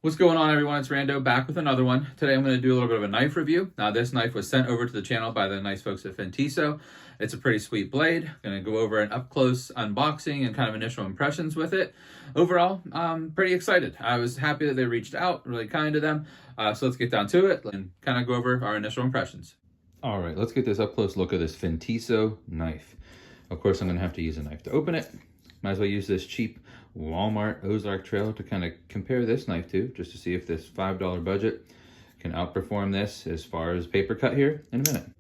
What's going on, everyone? It's Rando back with another one. Today I'm going to do a little bit of a knife review. Now, this knife was sent over to the channel by the nice folks at Fintiso. It's a pretty sweet blade. I'm going to go over an up-close unboxing and kind of initial impressions with it. Overall, I'm pretty excited. I was happy that they reached out, really kind to them. So let's get down to it and kind of go over our initial impressions. All right, let's get this up-close look of this Fintiso knife. Of course, I'm going to have to use a knife to open it. Might as well use this cheap Walmart Ozark Trail to kind of compare this knife to, just to see if this $5 budget can outperform this as far as paper cut here in a minute.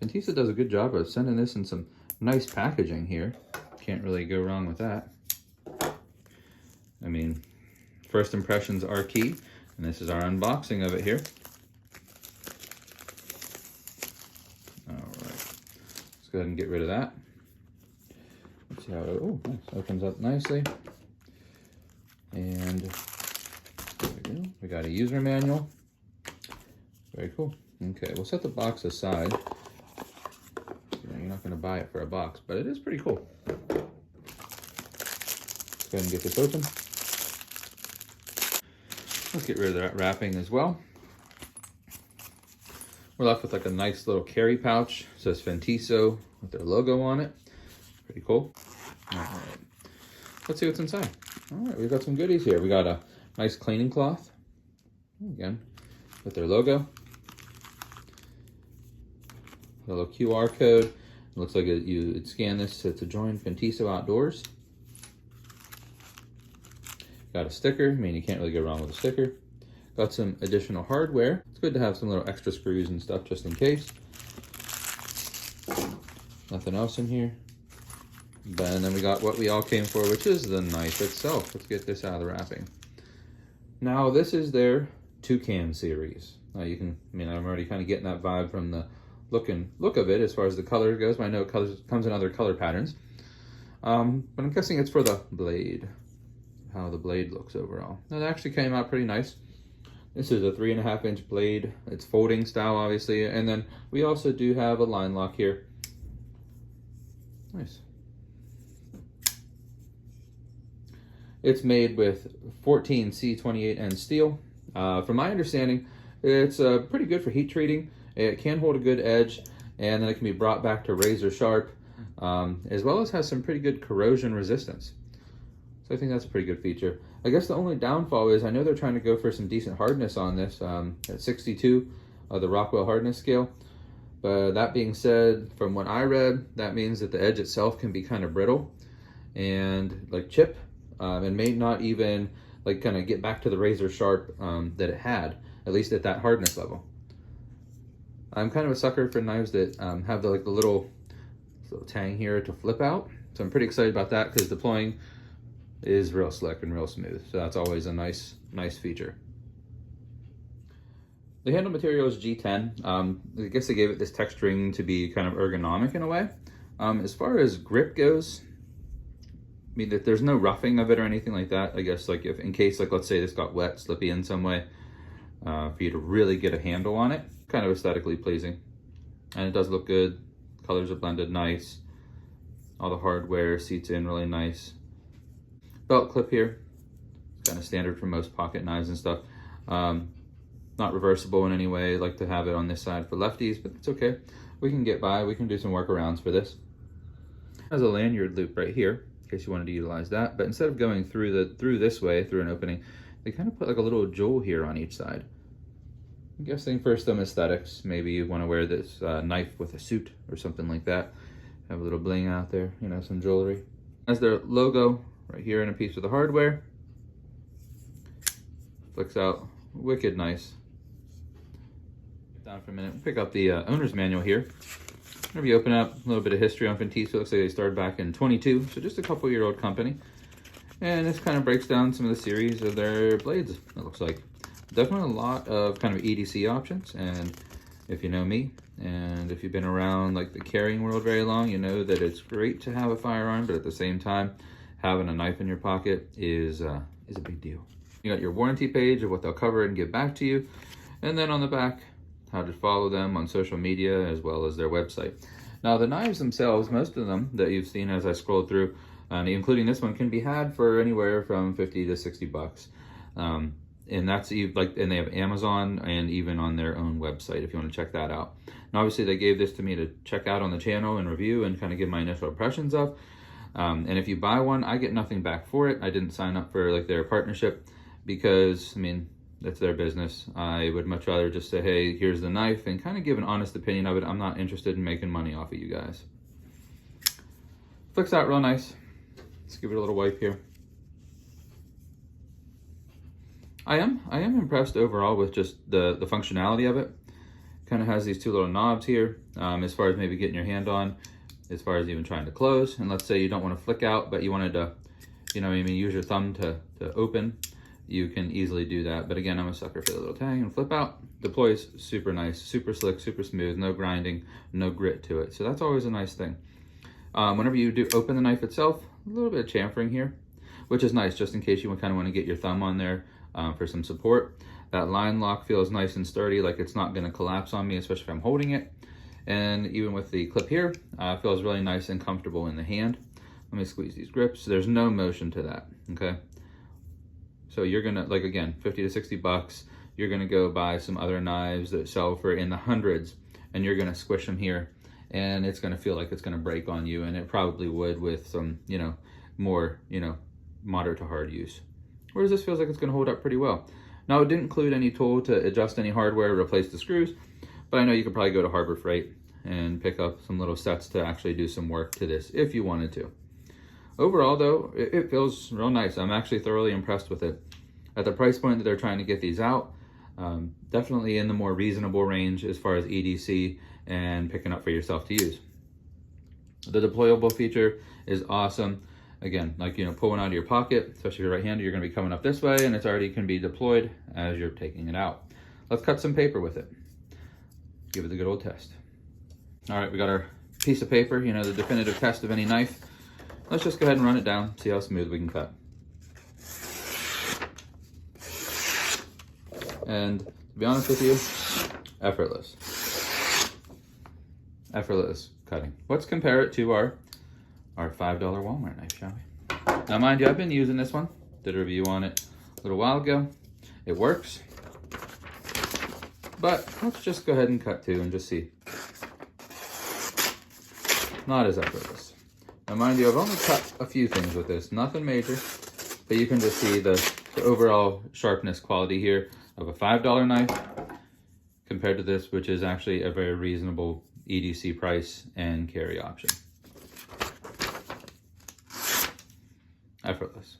Fintiso does a good job of sending this in some nice packaging here. Can't really go wrong with that. I mean, first impressions are key, and this is our unboxing of it here. All right, let's go ahead and get rid of that. Let's see how it, oh, nice. Opens up nicely. And there we go. We got a user manual. Very cool. Okay, we'll set the box aside. You're not going to buy it for a box, but it is pretty cool. Let's go ahead and get this open. Let's get rid of that wrapping as well. We're left with like a nice little carry pouch. It says Fintiso with their logo on it. Pretty cool. All right, let's see what's inside. All right, we've got some goodies here. We got a nice cleaning cloth, again, with their logo. A little QR code. It looks like you'd scan this to join Fintiso Outdoors. Got a sticker. I mean, you can't really go wrong with a sticker. Got some additional hardware. It's good to have some little extra screws and stuff just in case. Nothing else in here. And then we got what we all came for, which is the knife itself. Let's get this out of the wrapping. Now, this is their Toucan series. Now you can, I mean, I'm already kind of getting that vibe from the look of it as far as the color goes, but I know it comes in other color patterns. But I'm guessing it's for the blade, how the blade looks overall. Now, it actually came out pretty nice. This is a 3.5-inch blade. It's folding style, obviously. And then we also do have a line lock here. Nice. It's made with 14C28N steel. From my understanding, it's pretty good for heat treating. It can hold a good edge, and then it can be brought back to razor sharp, as well as has some pretty good corrosion resistance. So I think that's a pretty good feature. I guess the only downfall is I know they're trying to go for some decent hardness on this at 62, the Rockwell hardness scale. But that being said, from what I read, that means that the edge itself can be kind of brittle and like chip. And may not even like kind of get back to the razor sharp that it had, at least at that hardness level. I'm kind of a sucker for knives that have the little tang here to flip out. So I'm pretty excited about that because deploying is real slick and real smooth. So that's always a nice feature. The handle material is G10. I guess they gave it this texturing to be kind of ergonomic in a way. As far as grip goes, I mean, that there's no roughing of it or anything like that. I guess like if in case, like let's say this got wet, slippy in some way, for you to really get a handle on it, kind of aesthetically pleasing. And it does look good. Colors are blended nice. All the hardware seats in really nice. Belt clip here, kind of standard for most pocket knives and stuff. Not reversible in any way. I like to have it on this side for lefties, but it's okay. We can get by. We can do some workarounds for this. Has a lanyard loop right here, in case you wanted to utilize that. But instead of going through this way, through an opening, they kind of put like a little jewel here on each side. I'm guessing for some aesthetics, maybe you want to wear this knife with a suit or something like that. Have a little bling out there, you know, some jewelry. As their logo right here in a piece of the hardware. Flicks out wicked nice. Down for a minute, pick up the owner's manual here. Whenever you open up, a little bit of history on Fintiso. Looks like they started back in 22, so just a couple-year-old company. And this kind of breaks down some of the series of their blades, it looks like. Definitely a lot of kind of EDC options, and if you know me, and if you've been around like the carrying world very long, you know that it's great to have a firearm, but at the same time, having a knife in your pocket is a big deal. You got your warranty page of what they'll cover and give back to you, and then on the back, how to follow them on social media as well as their website. Now the knives themselves, most of them that you've seen as I scrolled through, including this one, can be had for anywhere from 50 to 60 bucks. And that's like, and they have Amazon and even on their own website if you want to check that out. And obviously they gave this to me to check out on the channel and review and kind of give my initial impressions of. And if you buy one, I get nothing back for it. I didn't sign up for like their partnership because, I mean, that's their business. I would much rather just say, hey, here's the knife, and kind of give an honest opinion of it. I'm not interested in making money off of you guys. Flicks out real nice. Let's give it a little wipe here. I am impressed overall with just the functionality of it. Kind of has these two little knobs here, as far as maybe getting your hand on, as far as even trying to close. And let's say you don't want to flick out, but you wanted to, you know, maybe use your thumb to open. You can easily do that. But again, I'm a sucker for the little tang and flip out. Deploys super nice, super slick, super smooth, no grinding, no grit to it. So that's always a nice thing. Whenever you do open the knife itself, a little bit of chamfering here, which is nice just in case you kind of want to get your thumb on there for some support. That line lock feels nice and sturdy, like it's not going to collapse on me, especially if I'm holding it. And even with the clip here, feels really nice and comfortable in the hand. Let me squeeze these grips. There's no motion to that, okay? So you're gonna, like again, 50 to 60 bucks, you're gonna go buy some other knives that sell for in the hundreds, and you're gonna squish them here, and it's gonna feel like it's gonna break on you, and it probably would with some, you know, more, you know, moderate to hard use. Whereas this feels like it's gonna hold up pretty well. Now, it didn't include any tool to adjust any hardware, replace the screws, but I know you could probably go to Harbor Freight and pick up some little sets to actually do some work to this if you wanted to. Overall though, it feels real nice. I'm actually thoroughly impressed with it. At the price point that they're trying to get these out, definitely in the more reasonable range as far as EDC and picking up for yourself to use. The deployable feature is awesome. Again, like, you know, pulling out of your pocket, especially if you're right-handed, you're gonna be coming up this way and it's already can be deployed as you're taking it out. Let's cut some paper with it. Give it a good old test. All right, we got our piece of paper, you know, the definitive test of any knife. Let's just go ahead and run it down, see how smooth we can cut. And to be honest with you, effortless. Effortless cutting. Let's compare it to our $5 Walmart knife, shall we? Now mind you, I've been using this one. Did a review on it a little while ago. It works. But let's just go ahead and cut to and just see. Not as effortless. Now mind you, I've only cut a few things with this, nothing major, but you can just see the overall sharpness quality here of a $5 knife compared to this, which is actually a very reasonable EDC price and carry option. Effortless.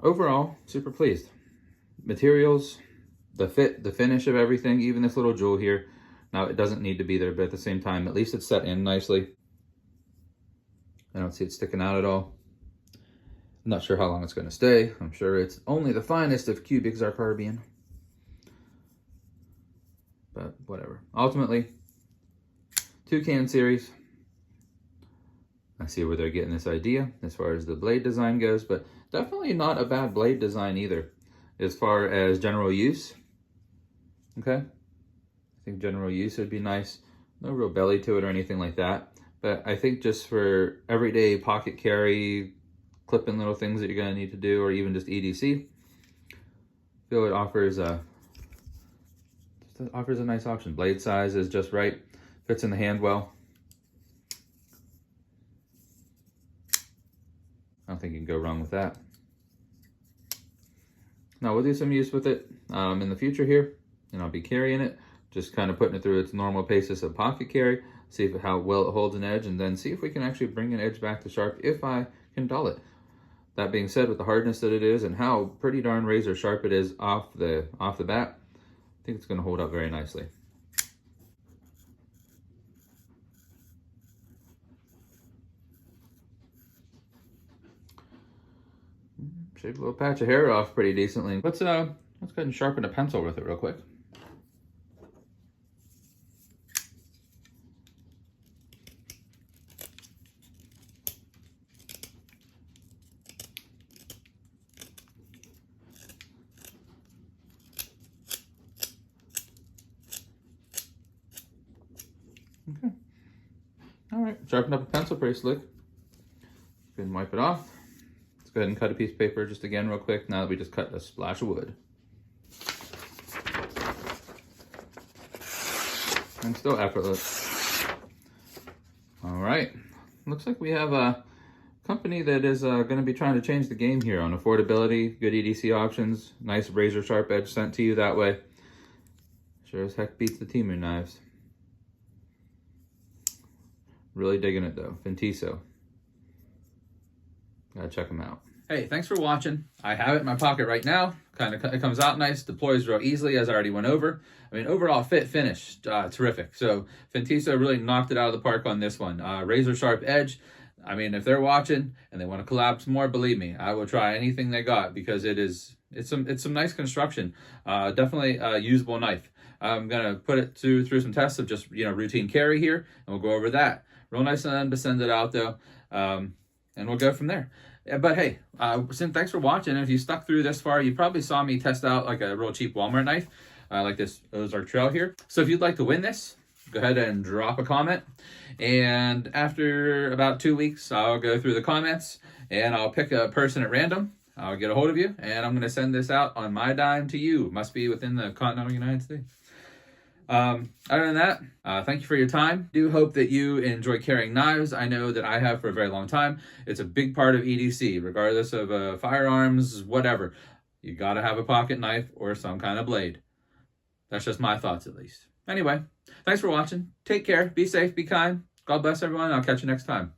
Overall, super pleased. Materials, the fit, the finish of everything, even this little jewel here. Now it doesn't need to be there, but at the same time, at least it's set in nicely. I don't see it sticking out at all. I'm not sure how long it's going to stay. I'm sure it's only the finest of cubic zirconium. But whatever. Ultimately, Toucan series. I see where they're getting this idea as far as the blade design goes, but definitely not a bad blade design either. As far as general use, okay? I think general use would be nice. No real belly to it or anything like that. But I think just for everyday pocket carry, clipping little things that you're gonna need to do, or even just EDC, I feel it offers a nice option. Blade size is just right, fits in the hand well. I don't think you can go wrong with that. Now we'll do some use with it in the future here, and I'll be carrying it, just kind of putting it through its normal paces of pocket carry, see how well it holds an edge, and then see if we can actually bring an edge back to sharp if I can dull it. That being said, with the hardness that it is and how pretty darn razor sharp it is off the bat, I think it's going to hold up very nicely. Shaved a little patch of hair off pretty decently. Let's go ahead and sharpen a pencil with it real quick. Okay. All right, sharpen up a pencil pretty slick. Go ahead and wipe it off. Let's go ahead and cut a piece of paper just again real quick now that we just cut a splash of wood. And still effortless. All right, looks like we have a company that is going to be trying to change the game here on affordability, good EDC options, nice razor sharp edge sent to you that way. Sure as heck beats the Temu knives. Really digging it though, Fintiso. Gotta check them out. Hey, thanks for watching. I have it in my pocket right now. It comes out nice, deploys real easily as I already went over. I mean, overall fit, finish, terrific. So Fintiso really knocked it out of the park on this one. Razor sharp edge. I mean, if they're watching and they want to collab some more, believe me, I will try anything they got because it's some nice construction. Definitely a usable knife. I'm gonna put it through some tests of just routine carry here, and we'll go over that. Real nice and to send it out though, and we'll go from there. But hey, thanks for watching. If you stuck through this far, you probably saw me test out like a real cheap Walmart knife, like this Ozark Trail here. So if you'd like to win this, go ahead and drop a comment. And after about 2 weeks, I'll go through the comments and I'll pick a person at random. I'll get a hold of you and I'm going to send this out on my dime to you. Must be within the continental United States. Other than that, thank you for your time. Do hope that you enjoy carrying knives. I know that I have for a very long time. It's a big part of EDC, regardless of firearms, whatever. You gotta have a pocket knife or some kind of blade. That's just my thoughts, at least. Anyway, thanks for watching. Take care. Be safe. Be kind. God bless everyone. I'll catch you next time.